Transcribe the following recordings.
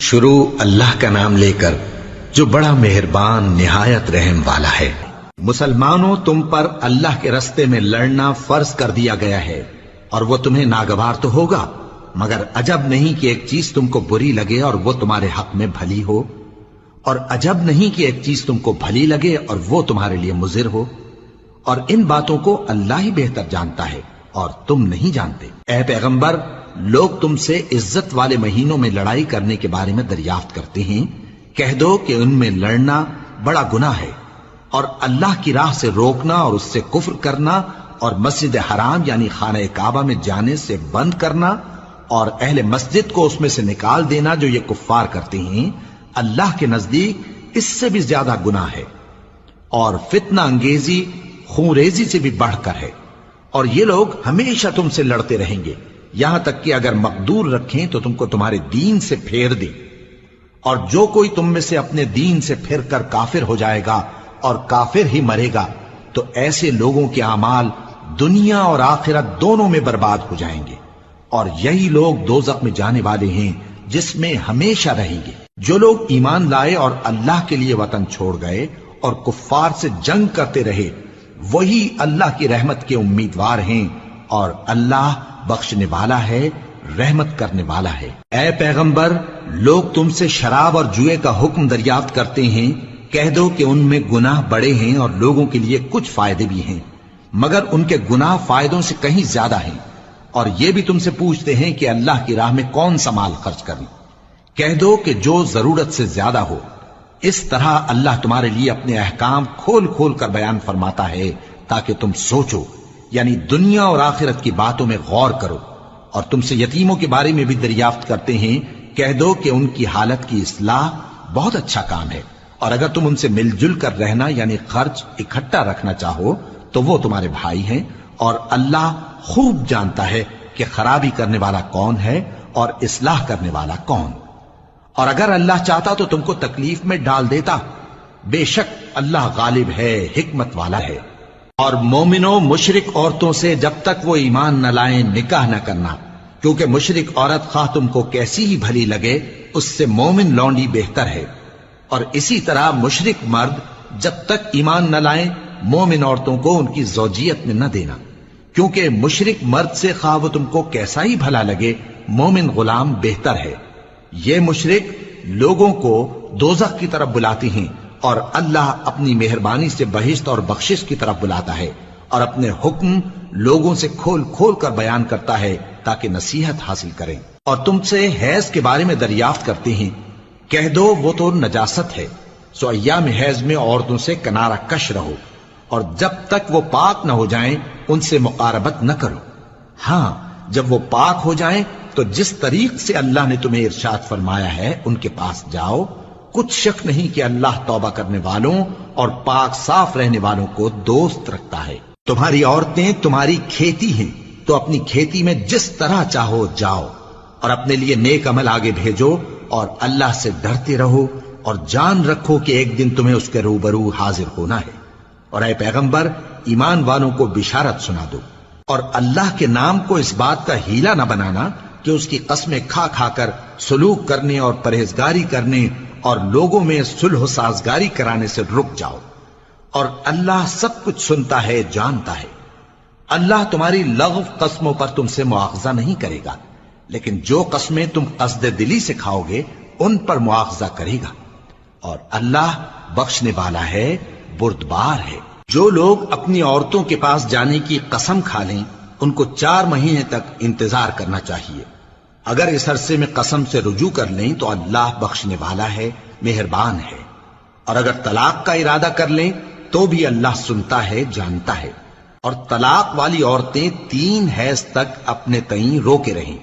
شروع اللہ کا نام لے کر جو بڑا مہربان نہایت رحم والا ہے۔ مسلمانوں، تم پر اللہ کے رستے میں لڑنا فرض کر دیا گیا ہے، اور وہ تمہیں ناگوار تو ہوگا، مگر عجب نہیں کہ ایک چیز تم کو بری لگے اور وہ تمہارے حق میں بھلی ہو، اور عجب نہیں کہ ایک چیز تم کو بھلی لگے اور وہ تمہارے لیے مضر ہو، اور ان باتوں کو اللہ ہی بہتر جانتا ہے اور تم نہیں جانتے۔ اے پیغمبر، لوگ تم سے عزت والے مہینوں میں لڑائی کرنے کے بارے میں دریافت کرتے ہیں، کہہ دو کہ ان میں لڑنا بڑا گناہ ہے، اور اللہ کی راہ سے روکنا اور اس سے کفر کرنا اور مسجد حرام یعنی خانہ کعبہ میں جانے سے بند کرنا اور اہل مسجد کو اس میں سے نکال دینا جو یہ کفار کرتے ہیں، اللہ کے نزدیک اس سے بھی زیادہ گناہ ہے، اور فتنہ انگیزی خونریزی سے بھی بڑھ کر ہے، اور یہ لوگ ہمیشہ تم سے لڑتے رہیں گے، یہاں تک کہ اگر مقدور رکھیں تو تم کو تمہارے دین سے پھیر دیں، اور جو کوئی تم میں سے اپنے دین سے پھر کر کافر ہو جائے گا اور کافر ہی مرے گا تو ایسے لوگوں کے اعمال دنیا اور آخرت دونوں میں برباد ہو جائیں گے، اور یہی لوگ دوزخ میں جانے والے ہیں جس میں ہمیشہ رہیں گے۔ جو لوگ ایمان لائے اور اللہ کے لیے وطن چھوڑ گئے اور کفار سے جنگ کرتے رہے، وہی اللہ کی رحمت کے امیدوار ہیں، اور اللہ بخشنے والا ہے، رحمت کرنے والا ہے۔ اے پیغمبر، لوگ تم سے شراب اور جوئے کا حکم دریافت کرتے ہیں، کہہ دو کہ ان میں گناہ بڑے ہیں اور لوگوں کے لیے کچھ فائدے بھی ہیں، مگر ان کے گناہ فائدوں سے کہیں زیادہ ہیں، اور یہ بھی تم سے پوچھتے ہیں کہ اللہ کی راہ میں کون سا مال خرچ کریں، کہہ دو کہ جو ضرورت سے زیادہ ہو۔ اس طرح اللہ تمہارے لیے اپنے احکام کھول کھول کر بیان فرماتا ہے تاکہ تم سوچو، یعنی دنیا اور آخرت کی باتوں میں غور کرو۔ اور تم سے یتیموں کے بارے میں بھی دریافت کرتے ہیں، کہہ دو کہ ان کی حالت کی اصلاح بہت اچھا کام ہے، اور اگر تم ان سے مل جل کر رہنا یعنی خرچ اکٹھا رکھنا چاہو تو وہ تمہارے بھائی ہیں، اور اللہ خوب جانتا ہے کہ خرابی کرنے والا کون ہے اور اصلاح کرنے والا کون۔ اور اگر اللہ چاہتا تو تم کو تکلیف میں ڈال دیتا، بے شک اللہ غالب ہے، حکمت والا ہے۔ اور مومنوں، مشرک عورتوں سے جب تک وہ ایمان نہ لائیں نکاح نہ کرنا، کیونکہ مشرک عورت خواہ تم کو کیسی ہی بھلی لگے اس سے مومن لونڈی بہتر ہے، اور اسی طرح مشرک مرد جب تک ایمان نہ لائیں مومن عورتوں کو ان کی زوجیت میں نہ دینا، کیونکہ مشرک مرد سے خواہ وہ تم کو کیسا ہی بھلا لگے مومن غلام بہتر ہے۔ یہ مشرک لوگوں کو دوزخ کی طرف بلاتے ہیں، اور اللہ اپنی مہربانی سے بہشت اور بخشش کی طرف بلاتا ہے، اور اپنے حکم لوگوں سے کھول کھول کر بیان کرتا ہے تاکہ نصیحت حاصل کریں۔ اور تم سے حیض کے بارے میں دریافت کرتے ہیں، کہہ دو وہ تو نجاست ہے، سو ایام حیض میں عورتوں سے کنارہ کش رہو، اور جب تک وہ پاک نہ ہو جائیں ان سے مقاربت نہ کرو۔ ہاں، جب وہ پاک ہو جائیں تو جس طریق سے اللہ نے تمہیں ارشاد فرمایا ہے ان کے پاس جاؤ، کچھ شک نہیں کہ اللہ توبہ کرنے والوں اور پاک صاف رہنے والوں کو دوست رکھتا ہے۔ تمہاری عورتیں تمہاری کھیتی ہیں، تو اپنی کھیتی میں جس طرح چاہو جاؤ، اور اپنے لیے نیک عمل آگے بھیجو، اور اللہ سے ڈرتے رہو، اور جان رکھو کہ ایک دن تمہیں اس کے روبرو حاضر ہونا ہے۔ اور اے پیغمبر، ایمان والوں کو بشارت سنا دو، اور اللہ کے نام کو اس بات کا ہیلا نہ بنانا کہ اس کی قسمیں کھا کھا کر سلوک کرنے اور پرہیزگاری کرنے اور لوگوں میں صلح و سازگاری کرانے سے رک جاؤ، اور اللہ سب کچھ سنتا ہے، جانتا ہے۔ اللہ تمہاری لغو قسموں پر تم سے مواخذہ نہیں کرے گا، لیکن جو قسمیں تم قصد دلی سے کھاؤ گے ان پر مواخذہ کرے گا، اور اللہ بخشنے والا ہے، بردبار ہے۔ جو لوگ اپنی عورتوں کے پاس جانے کی قسم کھا لیں ان کو 4 مہینے تک انتظار کرنا چاہیے، اگر اس عرصے میں قسم سے رجوع کر لیں تو اللہ بخشنے والا ہے، مہربان ہے، اور اگر طلاق کا ارادہ کر لیں تو بھی اللہ سنتا ہے، جانتا ہے۔ اور طلاق والی عورتیں 3 حیض تک اپنے تئیں روکے رہیں،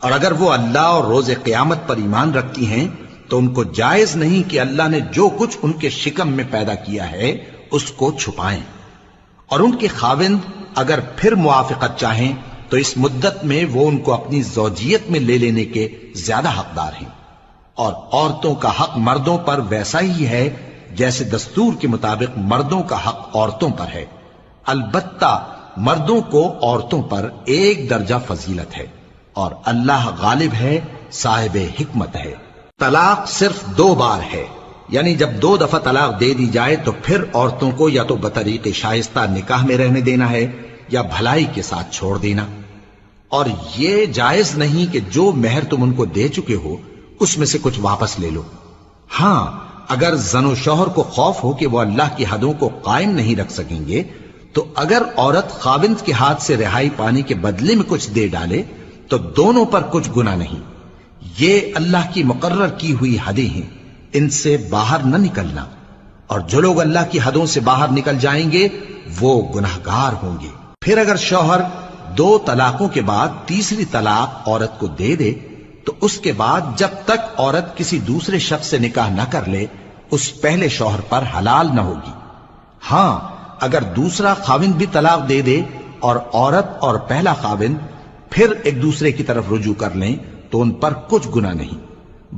اور اگر وہ اللہ اور روز قیامت پر ایمان رکھتی ہیں تو ان کو جائز نہیں کہ اللہ نے جو کچھ ان کے شکم میں پیدا کیا ہے اس کو چھپائیں، اور ان کے خاوند اگر پھر موافقت چاہیں تو اس مدت میں وہ ان کو اپنی زوجیت میں لے لینے کے زیادہ حقدار ہیں، اور عورتوں کا حق مردوں پر ویسا ہی ہے جیسے دستور کے مطابق مردوں کا حق عورتوں پر ہے، البتہ مردوں کو عورتوں پر 1 درجہ فضیلت ہے، اور اللہ غالب ہے، صاحب حکمت ہے۔ طلاق صرف 2 بار ہے، یعنی جب 2 دفعہ طلاق دے دی جائے تو پھر عورتوں کو یا تو بطریق شائستہ نکاح میں رہنے دینا ہے یا بھلائی کے ساتھ چھوڑ دینا، اور یہ جائز نہیں کہ جو مہر تم ان کو دے چکے ہو اس میں سے کچھ واپس لے لو۔ ہاں، اگر زن و شوہر کو خوف ہو کہ وہ اللہ کی حدوں کو قائم نہیں رکھ سکیں گے تو اگر عورت خاوند کے ہاتھ سے رہائی پانے کے بدلے میں کچھ دے ڈالے تو دونوں پر کچھ گناہ نہیں۔ یہ اللہ کی مقرر کی ہوئی حدیں ہیں، ان سے باہر نہ نکلنا، اور جو لوگ اللہ کی حدوں سے باہر نکل جائیں گے وہ گناہگار ہوں گے۔ پھر اگر شوہر 2 طلاقوں کے بعد تیسری طلاق عورت کو دے دے تو اس کے بعد جب تک عورت کسی دوسرے شخص سے نکاح نہ کر لے اس پہلے شوہر پر حلال نہ ہوگی۔ ہاں، اگر دوسرا خاوند بھی طلاق دے دے اور عورت اور پہلا خاوند پھر ایک دوسرے کی طرف رجوع کر لیں تو ان پر کچھ گناہ نہیں،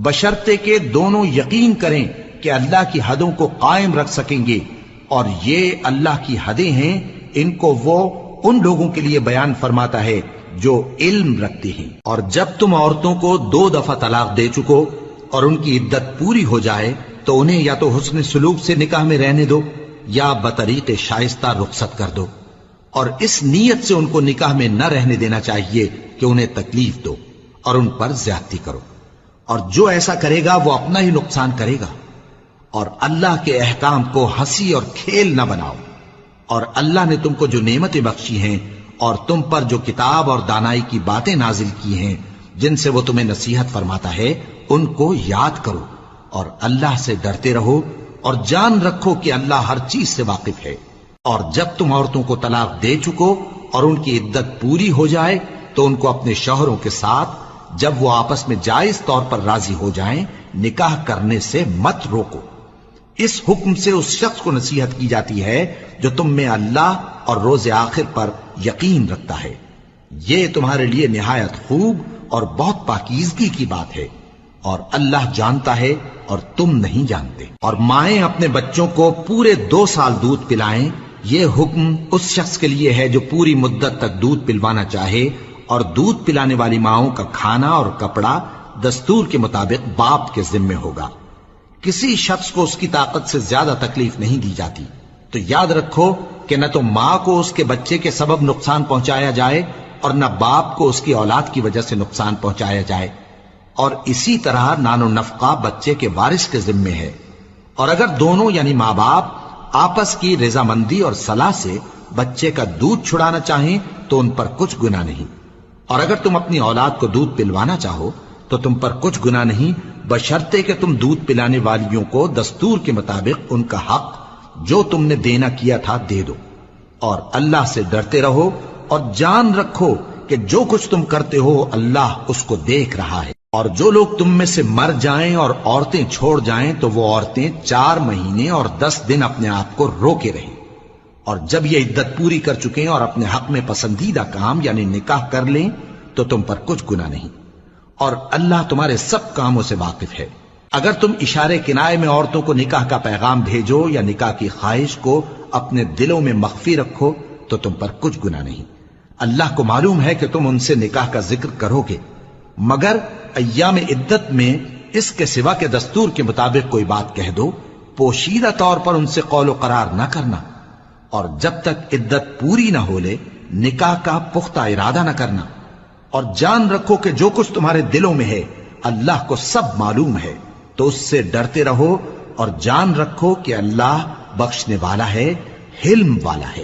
بشرطے کہ دونوں یقین کریں کہ اللہ کی حدوں کو قائم رکھ سکیں گے، اور یہ اللہ کی حدیں ہیں، ان کو وہ ان لوگوں کے لیے بیان فرماتا ہے جو علم رکھتے ہیں۔ اور جب تم عورتوں کو 2 دفعہ طلاق دے چکو اور ان کی عدت پوری ہو جائے تو انہیں یا تو حسن سلوک سے نکاح میں رہنے دو یا بطریق شائستہ رخصت کر دو، اور اس نیت سے ان کو نکاح میں نہ رہنے دینا چاہیے کہ انہیں تکلیف دو اور ان پر زیادتی کرو، اور جو ایسا کرے گا وہ اپنا ہی نقصان کرے گا۔ اور اللہ کے احکام کو ہنسی اور کھیل نہ بناؤ، اور اللہ نے تم کو جو نعمتیں بخشی ہیں اور تم پر جو کتاب اور دانائی کی باتیں نازل کی ہیں جن سے وہ تمہیں نصیحت فرماتا ہے ان کو یاد کرو، اور اللہ سے ڈرتے رہو، اور جان رکھو کہ اللہ ہر چیز سے واقف ہے۔ اور جب تم عورتوں کو طلاق دے چکو اور ان کی عدت پوری ہو جائے تو ان کو اپنے شوہروں کے ساتھ جب وہ آپس میں جائز طور پر راضی ہو جائیں نکاح کرنے سے مت روکو۔ اس حکم سے اس شخص کو نصیحت کی جاتی ہے جو تم میں اللہ اور روز آخر پر یقین رکھتا ہے، یہ تمہارے لیے نہایت خوب اور بہت پاکیزگی کی بات ہے، اور اللہ جانتا ہے اور تم نہیں جانتے۔ اور مائیں اپنے بچوں کو پورے 2 سال دودھ پلائیں، یہ حکم اس شخص کے لیے ہے جو پوری مدت تک دودھ پلوانا چاہے، اور دودھ پلانے والی ماؤں کا کھانا اور کپڑا دستور کے مطابق باپ کے ذمے ہوگا۔ کسی شخص کو اس کی طاقت سے زیادہ تکلیف نہیں دی جاتی، تو یاد رکھو کہ نہ تو ماں کو اس کے بچے کے سبب نقصان پہنچایا جائے اور نہ باپ کو اس کی اولاد کی وجہ سے نقصان پہنچایا جائے، اور اسی طرح نان و نفقہ بچے کے وارث کے ذمے ہے۔ اور اگر دونوں یعنی ماں باپ آپس کی رضامندی اور صلاح سے بچے کا دودھ چھڑانا چاہیں تو ان پر کچھ گناہ نہیں، اور اگر تم اپنی اولاد کو دودھ پلوانا چاہو تو تم پر کچھ گناہ نہیں، بشرطے کہ تم دودھ پلانے والیوں کو دستور کے مطابق ان کا حق جو تم نے دینا کیا تھا دے دو، اور اللہ سے ڈرتے رہو، اور جان رکھو کہ جو کچھ تم کرتے ہو اللہ اس کو دیکھ رہا ہے۔ اور جو لوگ تم میں سے مر جائیں اور عورتیں چھوڑ جائیں تو وہ عورتیں 4 مہینے اور 10 دن اپنے آپ کو روکے رہیں، اور جب یہ عدت پوری کر چکیں اور اپنے حق میں پسندیدہ کام یعنی نکاح کر لیں تو تم پر کچھ گناہ نہیں، اور اللہ تمہارے سب کاموں سے واقف ہے۔ اگر تم اشارے کنائے میں عورتوں کو نکاح کا پیغام بھیجو یا نکاح کی خواہش کو اپنے دلوں میں مخفی رکھو تو تم پر کچھ گناہ نہیں۔ اللہ کو معلوم ہے کہ تم ان سے نکاح کا ذکر کرو گے، مگر ایام عدت میں اس کے سوا کے دستور کے مطابق کوئی بات کہہ دو، پوشیدہ طور پر ان سے قول و قرار نہ کرنا، اور جب تک عدت پوری نہ ہو لے نکاح کا پختہ ارادہ نہ کرنا، اور جان رکھو کہ جو کچھ تمہارے دلوں میں ہے اللہ کو سب معلوم ہے، تو اس سے ڈرتے رہو، اور جان رکھو کہ اللہ بخشنے والا ہے، حلم والا ہے۔